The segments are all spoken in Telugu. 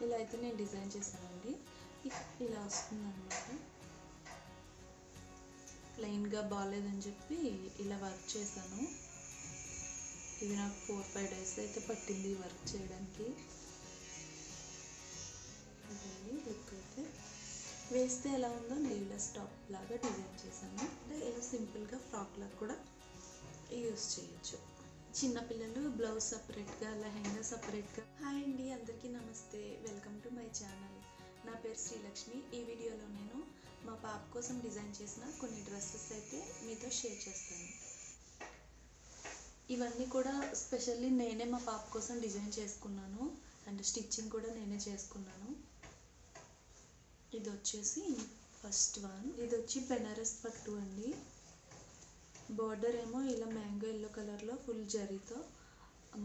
ఇలా అయితే నేను డిజైన్ చేశానండి. ఇలా వస్తుందన్నమాట. ప్లెయిన్గా బాగాలేదని చెప్పి ఇలా వర్క్ చేశాను. ఇది నాకు 4-5 డేస్ అయితే పట్టింది వర్క్ చేయడానికి. ఇదండి లుక్ అయితే. వేస్తే ఎలా ఉందో నెయిల్లెస్ టాప్ లాగా డిజైన్ చేశాను. అంటే ఇలా సింపుల్గా ఫ్రాక్ లాగా కూడా యూస్ చేయొచ్చు. చిన్నపిల్లలు బ్లౌజ్ సపరేట్గా, లెహెంగా సపరేట్గా. హాయ్ అండి, అందరికీ నమస్తే. Welcome to my channel. నా పేరు శ్రీలక్ష్మి. ఈ వీడియోలో నేను మా పాప కోసం డిజైన్ చేసిన కొన్ని డ్రెస్సెస్ అయితే మీతో షేర్ చేస్తాను. ఇవన్నీ కూడా స్పెషల్లీ నేనే మా పాప కోసం డిజైన్ చేసుకున్నాను అండ్ స్టిచ్చింగ్ కూడా నేనే చేసుకున్నాను. ఇది వచ్చేసి ఫస్ట్ వన్. ఇది వచ్చి బెనారస్ పట్టు అండి. బార్డర్ ఏమో ఇలా మ్యాంగో ఎల్లో కలర్లో ఫుల్ జరీతో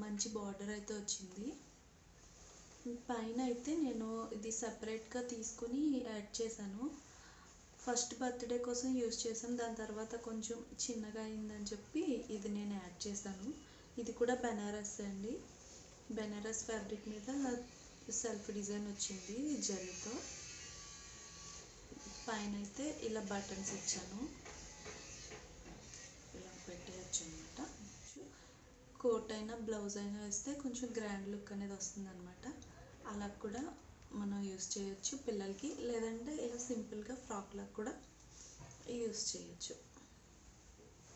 మంచి బార్డర్ అయితే వచ్చింది. పైన అయితే నేను ఇది సపరేట్గా తీసుకుని యాడ్ చేశాను. ఫస్ట్ బర్త్డే కోసం యూజ్ చేశాను. దాని తర్వాత కొంచెం చిన్నగా అయిందని చెప్పి ఇది నేను యాడ్ చేశాను. ఇది కూడా బెనారస్ అండి. బెనారస్ ఫ్యాబ్రిక్ మీద సెల్ఫ్ డిజైన్ వచ్చింది జరీతో. పైన అయితే ఇలా బటన్స్ ఇచ్చాను. ఇలా పెట్టేయచ్చు అనమాట. కోట్ అయినా బ్లౌజ్ అయినా వేస్తే కొంచెం గ్రాండ్ లుక్ అనేది వస్తుంది అనమాట. అలా కూడా మనం యూస్ చేయొచ్చు పిల్లలకి, లేదంటే ఇలా సింపుల్గా ఫ్రాక్ లాగా కూడా యూస్ చేయొచ్చు.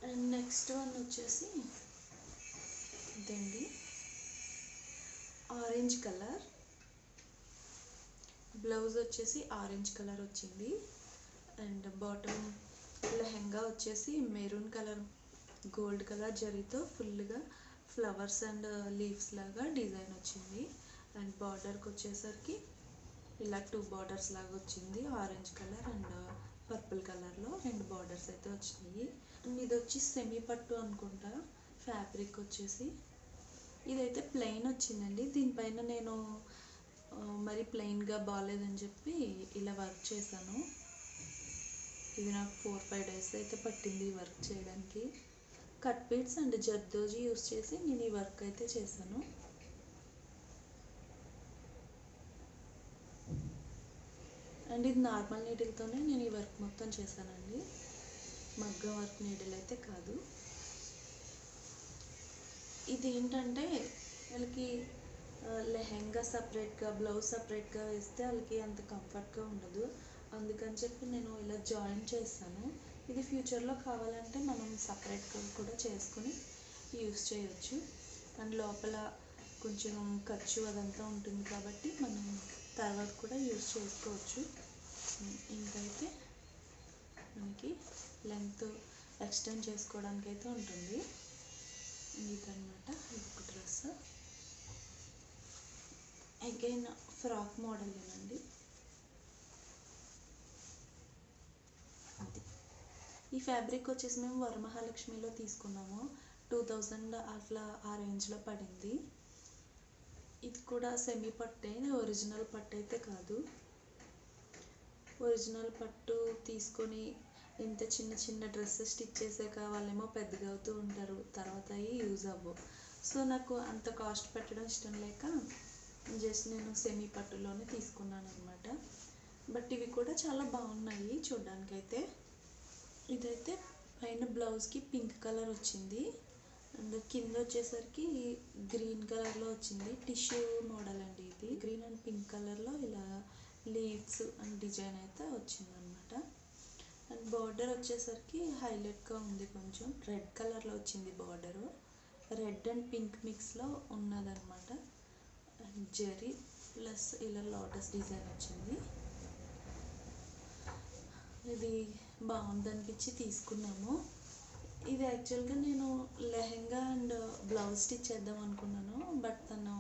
అండ్ నెక్స్ట్ వన్ వచ్చేసి ఇదండి, ఆరెంజ్ కలర్. బ్లౌజ్ వచ్చేసి ఆరెంజ్ కలర్ వచ్చింది. అండ్ బాటమ్ లెహెంగా వచ్చేసి మెరూన్ కలర్, గోల్డ్ కలర్ జరీతో ఫుల్గా ఫ్లవర్స్ అండ్ లీవ్స్ లాగా డిజైన్ వచ్చింది. అండ్ బార్డర్కి వచ్చేసరికి ఇలా 2 బార్డర్స్ లాగా వచ్చింది. ఆరెంజ్ కలర్ అండ్ పర్పుల్ కలర్లో 2 బార్డర్స్ అయితే వచ్చినాయి. అండ్ ఇది వచ్చి సెమీ పట్టు అనుకుంటా ఫ్యాబ్రిక్ వచ్చేసి. ఇదైతే ప్లెయిన్ వచ్చిందండి. దీనిపైన నేను మరి ప్లెయిన్గా బాగాలేదని చెప్పి ఇలా వర్క్ చేశాను. ఇది నాకు 4-5 డేస్ అయితే పట్టింది వర్క్ చేయడానికి. Cut beads and zardozi use చేసి నేను ఈ వర్క్ అయితే చేశాను. అండ్ ఇది నార్మల్ నీడిల్తోనే నేను ఈ వర్క్ మొత్తం చేశానండి. మగ్గం వర్క్ నీడిల్ అయితే కాదు. ఇది ఏంటంటే వాళ్ళకి లెహెంగా సపరేట్గా, బ్లౌజ్ సపరేట్గా వేస్తే వాళ్ళకి అంత కంఫర్ట్గా ఉండదు. అందుకని చెప్పి నేను ఇలా జాయిన్ చేస్తాను. ఇది ఫ్యూచర్లో కావాలంటే మనం సపరేట్గా కూడా చేసుకుని యూస్ చేయొచ్చు. అండ్ లోపల కొంచెం ఖర్చు అదంతా ఉంటుంది కాబట్టి మనం తర్వాత కూడా యూస్ చేసుకోవచ్చు. ఇంకైతే మనకి లెంత్ ఎక్స్టెండ్ చేసుకోవడానికి అయితే ఉంటుంది. ఇదన్నమాట ఒక డ్రెస్. Again frock మోడలేనండి. అది ఈ ఫ్యాబ్రిక్ వచ్చేసి మేము వరమహాలక్ష్మిలో తీసుకున్నాము. 2000 అట్లా ఆ రేంజ్లో పడింది. ఇది కూడా సెమీ పట్టే, ఒరిజినల్ పట్టు అయితే కాదు. ఒరిజినల్ పట్టు తీసుకొని ఇంత చిన్న చిన్న డ్రెస్సెస్ స్టిచ్ చేసాక వాళ్ళేమో పెద్దగా అవుతూ ఉంటారు, తర్వాత అవి యూజ్ అవ్వవు. సో నాకు అంత కాస్ట్ పెట్టడం ఇష్టం లేక జస్ట్ నేను సెమీ పట్టులోనే తీసుకున్నాను అనమాట. బట్ ఇవి కూడా చాలా బాగున్నాయి చూడ్డానికైతే. ఇదైతే పైన బ్లౌజ్కి పింక్ కలర్ వచ్చింది అండ్ కింద వచ్చేసరికి గ్రీన్ కలర్లో వచ్చింది. టిష్యూ మోడల్ అండి ఇది. గ్రీన్ అండ్ పింక్ కలర్లో ఇలా లీవ్స్ అండ్ డిజైన్ అయితే వచ్చిందనమాట. అండ్ బార్డర్ వచ్చేసరికి హైలైట్గా ఉంది. కొంచెం రెడ్ కలర్లో వచ్చింది బార్డరు. రెడ్ అండ్ పింక్ మిక్స్లో ఉన్నదనమాట. అండ్ జరీ ప్లస్ ఇలా లోటస్ డిజైన్ వచ్చింది. ఇది బాగుందనిపించి తీసుకున్నాము. ఇది యాక్చువల్గా నేను లెహెంగా అండ్ బ్లౌజ్ స్టిచ్ చేద్దాం అనుకున్నాను. బట్ తను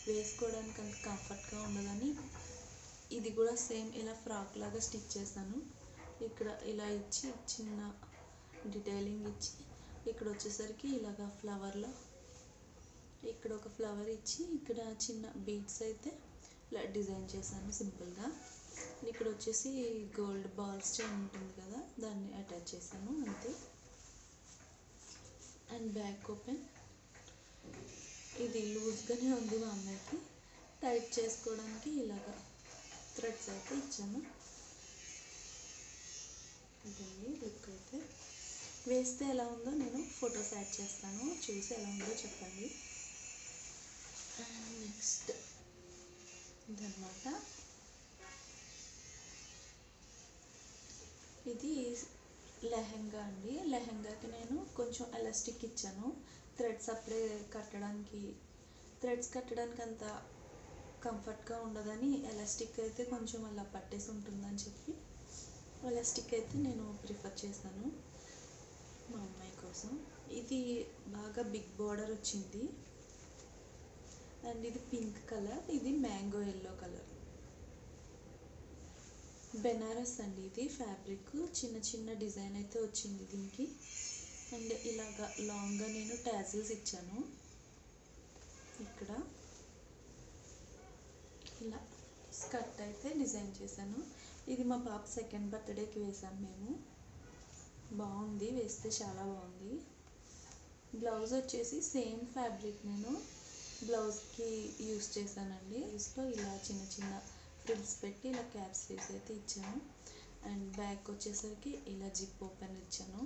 వేసుకోవడానికి అంత కంఫర్ట్గా ఉండదని ఇది కూడా సేమ్ ఇలా ఫ్రాక్ లాగా స్టిచ్ చేశాను. ఇక్కడ ఇలా ఇచ్చి చిన్న డీటెయిలింగ్ ఇచ్చి ఇక్కడ వచ్చేసరికి ఇలాగా ఫ్లవర్లో ఇక్కడ ఒక ఫ్లవర్ ఇచ్చి ఇక్కడ చిన్న బీడ్స్ అయితే ఇలా డిజైన్ చేశాను సింపుల్గా. ఇక్కడ వచ్చేసి గోల్డ్ బాల్స్ చైన్ ఉంటుంది కదా, దాన్ని అటాచ్ చేశాను అంతే. And back open. ఇది లూజ్గానే ఉంది మా అమ్మాయికి. టైట్ చేసుకోవడానికి ఇలాగా థ్రెడ్స్ అయితే ఇచ్చాను. ఇదండి లుక్ అయితే. వేస్తే ఎలా ఉందో నేను ఫొటోస్ యాడ్ చేస్తాను, చూసి ఎలా ఉందో చెప్పండి. నెక్స్ట్ ఇదన్నమాట. ఇది లెహెంగా అండి. లెహెంగాకి నేను కొంచెం ఎలాస్టిక్ ఇచ్చాను, థ్రెడ్స్ అప్పుడే కట్టడానికి అంత కంఫర్ట్గా ఉండదని ఎలాస్టిక్ అయితే కొంచెం అలా పట్టేసి ఉంటుందని చెప్పి ఎలాస్టిక్ అయితే నేను ప్రిఫర్ చేశాను మా అమ్మాయి కోసం. ఇది బాగా బిగ్ బార్డర్ వచ్చింది అండ్ ఇది పింక్ కలర్, ఇది మ్యాంగో ఎల్లో కలర్. బెనారస్ అండి ఇది ఫ్యాబ్రిక్. చిన్న చిన్న డిజైన్ అయితే వచ్చింది దీనికి. అండ్ ఇలాగా లాంగ్గా నేను టాజిల్స్ ఇచ్చాను. ఇక్కడ ఇలా స్కర్ట్ అయితే డిజైన్ చేశాను. ఇది మా పాప సెకండ్ బర్త్డేకి వేసాము మేము. బాగుంది, వేస్తే చాలా బాగుంది. బ్లౌజ్ వచ్చేసి సేమ్ ఫ్యాబ్రిక్ నేను బ్లౌజ్కి యూస్ చేశానండి. యూస్లో ఇలా చిన్న చిన్న ఫ్రిల్స్ పెట్టి ఇలా క్యాప్ స్లీవ్స్ అయితే ఇచ్చాను. అండ్ బ్యాక్ వచ్చేసరికి ఇలా జిప్ ఓపెన్ ఇచ్చాను.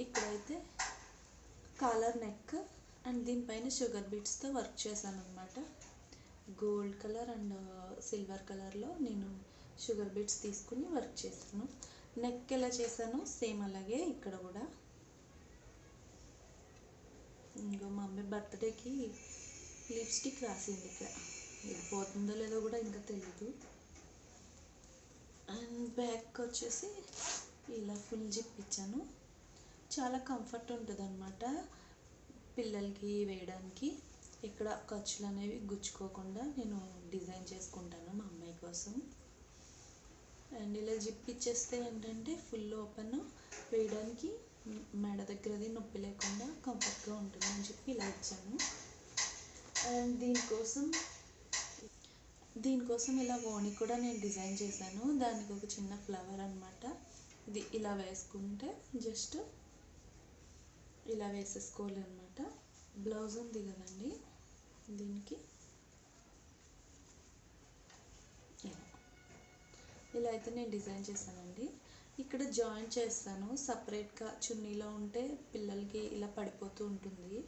ఇక్కడైతే కాలర్ నెక్ అండ్ దీనిపైన షుగర్ బీట్స్తో వర్క్ చేశాను అనమాట. గోల్డ్ కలర్ అండ్ సిల్వర్ కలర్లో నేను షుగర్ బీట్స్ తీసుకుని వర్క్ చేశాను. నెక్ ఎలా చేశాను సేమ్ అలాగే ఇక్కడ కూడా. ఇంకా మా అమ్మాయి బర్త్డేకి లిప్స్టిక్ రాసింది ఇక్కడ, ఇది పోతుందో లేదో కూడా ఇంకా తెలీదు. అండ్ బ్యాక్ వచ్చేసి ఇలా ఫుల్ జిప్ ఇచ్చాను. చాలా కంఫర్ట్ ఉంటుంది అన్నమాట పిల్లలకి వేయడానికి. ఇక్కడ ఖర్చులు అనేవి గుచ్చుకోకుండా నేను డిజైన్ చేసుకుంటాను మా అమ్మాయి కోసం. అండ్ ఇలా జిప్ ఇచ్చేస్తే ఏంటంటే ఫుల్ ఓపెన్ వేయడానికి మెడ దగ్గరది నొప్పి లేకుండా కంఫర్ట్గా ఉంటుందని చెప్పి ఇలా ఇచ్చాను. అండ్ దీనికోసం ఇలా ఓణి కూడా నేను డిజైన్ చేశాను. దానికి ఒక చిన్న ఫ్లవర్ అనమాట. ఇది ఇలా వేసుకుంటే జస్ట్ ఇలా వేసేసుకోవాలి అనమాట. బ్లౌజ్ ఉంది కదండి, దీనికి ఇలా అయితే నేను డిజైన్ చేశానండి. ఇక్కడ జాయిన్ చేస్తాను సపరేట్గా. చున్నీలో ఉంటే పిల్లలకి ఇలా పడిపోతూ ఉంటుంది,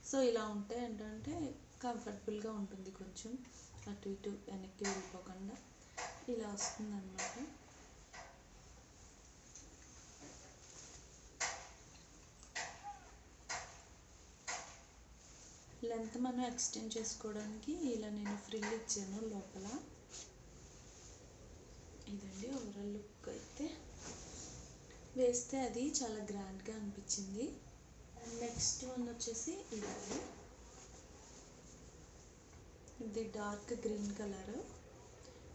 సో ఇలా ఉంటే ఏంటంటే కంఫర్టబుల్గా ఉంటుంది, కొంచెం అటు ఇటు వెనక్కి వెళ్ళిపోకుండా ఇలా వస్తుంది అన్నమాట. లెంత్ మనం ఎక్స్టెండ్ చేసుకోవడానికి ఇలా నేను ఫ్రిల్ ఇచ్చాను లోపల. ఇదండి ఓవరాల్ లుక్ అయితే. వేస్తే అది చాలా గ్రాండ్గా అనిపించింది. నెక్స్ట్ వన్ వచ్చేసి ఇదండి. ఇది డార్క్ గ్రీన్ కలర్,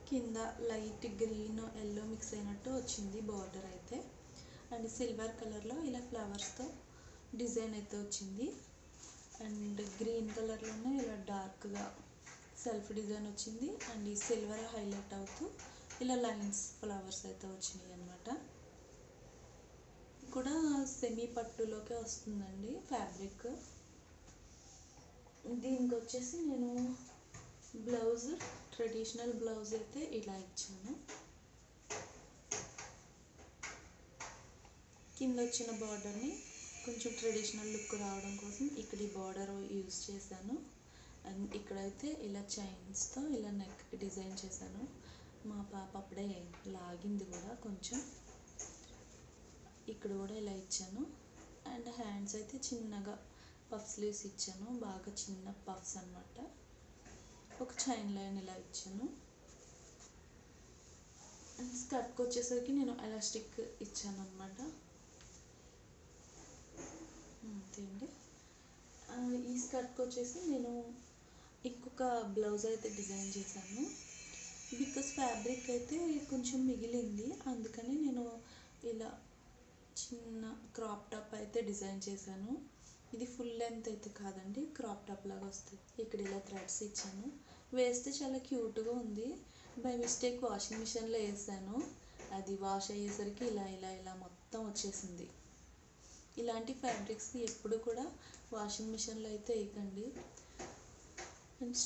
కింద లైట్ గ్రీన్ ఎల్లో మిక్స్ అయినట్టు వచ్చింది బార్డర్ అయితే. అండ్ సిల్వర్ కలర్లో ఇలా ఫ్లవర్స్తో డిజైన్ అయితే వచ్చింది. అండ్ గ్రీన్ కలర్లోనే ఇలా డార్క్గా సెల్ఫ్ డిజైన్ వచ్చింది. అండ్ ఈ సిల్వర్ హైలైట్ అవుతూ ఇలా లైన్స్ ఫ్లవర్స్ అయితే వచ్చినాయి అన్నమాట. కూడా సెమీ పట్టులోకే వస్తుందండి ఫ్యాబ్రిక్. దీనికి వచ్చేసి నేను బ్లౌజ్ ట్రెడిషనల్ బ్లౌజ్ అయితే ఇలా ఇచ్చాను. కింద వచ్చిన బార్డర్ని కొంచెం ట్రెడిషనల్ లుక్ రావడం కోసం ఇక్కడ ఈ బార్డర్ యూజ్ చేశాను. అండ్ ఇక్కడైతే ఇలా చైన్స్తో ఇలా నెక్ డిజైన్ చేశాను. మా పాప అప్పుడే లాగింది కూడా కొంచెం. ఇక్కడ కూడా ఇలా ఇచ్చాను. అండ్ హ్యాండ్స్ అయితే చిన్నగా పఫ్ స్లీవ్స్ ఇచ్చాను, బాగా చిన్న పఫ్స్ అన్నమాట. ఒక చైన్ లైన్ ఇలా ఇచ్చాను. అండ్ స్కర్ట్కి వచ్చేసరికి నేను ఎలాస్టిక్ ఇచ్చాను అన్నమాట. అంతే అండి. ఈ స్కర్ట్కి వచ్చేసి నేను ఇంకొక బ్లౌజ్ అయితే డిజైన్ చేశాను. బికాస్ ఫ్యాబ్రిక్ అయితే కొంచెం మిగిలింది, అందుకని నేను ఇలా చిన్న క్రాప్ టాప్ అయితే డిజైన్ చేశాను. ఇది ఫుల్ లెంత్ అయితే కాదండి, క్రాప్ టాప్ లాగా వస్తుంది. ఇక్కడ ఇలా థ్రెడ్స్ ఇచ్చాను. వేస్తే చాలా క్యూట్గా ఉంది. బై మిస్టేక్ వాషింగ్ మిషన్లో వేసాను, అది వాష్ అయ్యేసరికి ఇలా ఇలా ఇలా మొత్తం వచ్చేసింది. ఇలాంటి ఫ్యాబ్రిక్స్ని ఎప్పుడు కూడా వాషింగ్ మిషన్లో అయితే వేయకండి. అండ్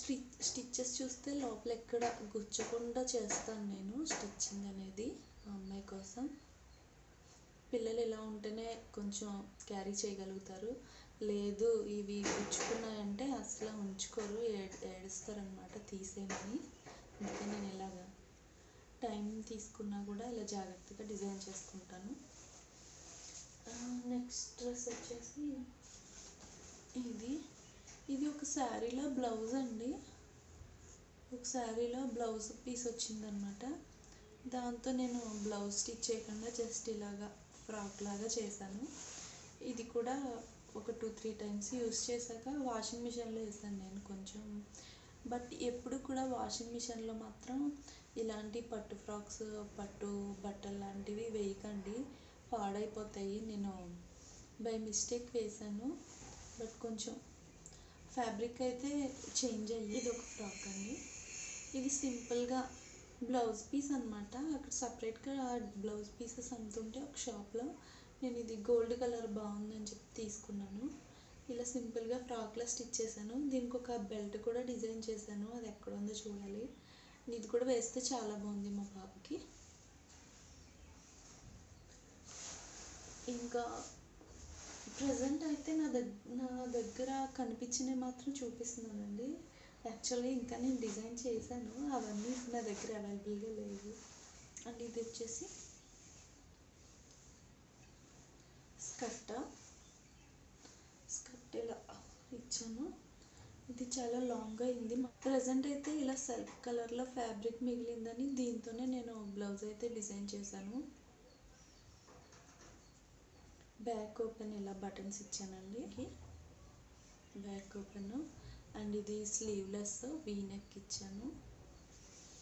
స్టిచ్చెస్ చూస్తే లోపల ఎక్కడ గుచ్చకుండా చేస్తాను నేను స్టిచ్చింగ్ అనేది ఆ అమ్మాయి కోసం. పిల్లలు ఇలా ఉంటేనే కొంచెం క్యారీ చేయగలుగుతారు, లేదు ఇవి గుచ్చుకున్నాయంటే అసలు ఉంచుకోరు, ఏడుస్తారనమాట తీసేయమని. అందుకే నేను ఇలాగా టైం తీసుకున్నా కూడా ఇలా జాగ్రత్తగా డిజైన్ చేసుకుంటాను. నెక్స్ట్ డ్రెస్ వచ్చేసి ఇది ఇది ఒక శారీలో బ్లౌజ్ అండి. ఒక శారీలో బ్లౌజ్ పీస్ వచ్చిందనమాట. దాంతో నేను బ్లౌజ్ స్టిచ్ చేయకుండా జస్ట్ ఇలాగా ఫ్రాక్ లాగా చేశాను. ఇది కూడా ఒక 2-3 టైమ్స్ యూస్ చేశాక వాషింగ్ మిషన్లో వేసాను నేను కొంచెం. బట్ ఎప్పుడు కూడా వాషింగ్ మిషన్లో మాత్రం ఇలాంటి పట్టు ఫ్రాక్స్, పట్టు బట్టలు లాంటివి వేయకండి, పాడైపోతాయి. నేను బై మిస్టేక్ వేసాను, బట్ కొంచెం ఫ్యాబ్రిక్ అయితే చేంజ్ అయ్యి. ఇది ఒక ఫ్రాక్ అండి. ఇది సింపుల్గా బ్లౌజ్ పీస్ అనమాట. అక్కడ సపరేట్గా బ్లౌజ్ పీసెస్ అమ్ముతుంటే ఒక షాప్లో నేను ఇది గోల్డ్ కలర్ బాగుందని చెప్పి తీసుకున్నాను. ఇలా సింపుల్గా ఫ్రాక్లా స్టిచ్ చేశాను. దీనికి ఒక బెల్ట్ కూడా డిజైన్ చేశాను, అది ఎక్కడ ఉందో చూడాలి. ఇది కూడా వేస్తే చాలా బాగుంది మా పాపకి. ఇంకా ప్రజెంట్ అయితే నా దగ్గర కనిపించినవి మాత్రం చూపిస్తున్నానండి. యాక్చువల్గా ఇంకా నేను డిజైన్ చేశాను, అవన్నీ నా దగ్గర అవైలబుల్గా లేవు. అండ్ ఇది వచ్చేసి స్కర్ట్ ఇలా ఇచ్చాను. ఇది చాలా లాంగ్గా అయింది. ప్రజెంట్ అయితే ఇలా సెల్ఫ్ కలర్లో ఫ్యాబ్రిక్ మిగిలిందని దీంతోనే నేను బ్లౌజ్ అయితే డిజైన్ చేశాను. బ్యాక్ ఓపెన్ ఇలా బటన్స్ ఇచ్చానండి, బ్యాక్ ఓపెన్. అండ్ ఇది స్లీవ్లెస్ వీ నెక్ ఇచ్చాను.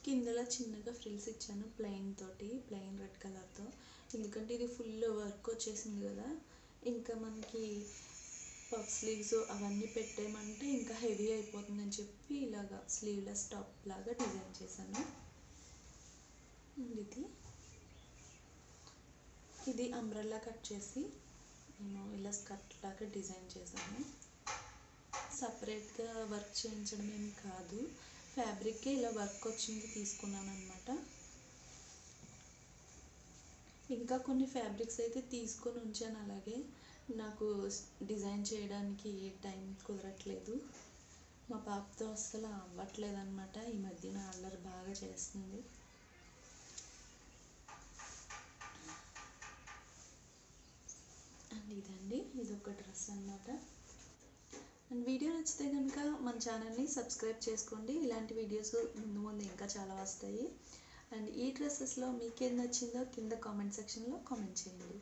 కిందలో చిన్నగా ఫ్రిల్స్ ఇచ్చాను ప్లెయిన్ తోటి, ప్లెయిన్ రెడ్ కలర్తో. ఎందుకంటే ఇది ఫుల్ వర్క్ వచ్చేసింది కదా, ఇంకా మనకి పఫ్ స్లీవ్స్ అవన్నీ పెట్టేయమంటే ఇంకా హెవీ అయిపోతుందని చెప్పి ఇలాగా స్లీవ్లెస్ టాప్ లాగా డిజైన్ చేశాను. ఇది అంబ్రెల్లా కట్ చేసి నేను ఇలా స్కర్ట్ లాగా డిజైన్ చేశాను. సపరేట్గా వర్క్ చేయించడం ఏమి కాదు, ఫ్యాబ్రిక్కే ఇలా వర్క్ వచ్చింది తీసుకున్నాను అనమాట. ఇంకా కొన్ని ఫ్యాబ్రిక్స్ అయితే తీసుకొని ఉంచాను అలాగే, నాకు డిజైన్ చేయడానికి టైం కుదరట్లేదు. మా పాపతో అస్సలు అవ్వట్లేదు అనమాట, ఈ మధ్యన అల్లరి బాగా చేస్తుంది. అండ్ ఇదండి, ఇది ఒక డ్రెస్ అనమాట. అండ్ వీడియో నచ్చితే కనుక మన ఛానల్ని సబ్స్క్రైబ్ చేసుకోండి, ఇలాంటి వీడియోస్ ముందు ముందు ఇంకా చాలా వస్తాయి. అండ్ ఈ డ్రెస్సెస్లో మీకేం నచ్చిందో కింద కామెంట్ సెక్షన్లో కామెంట్ చేయండి.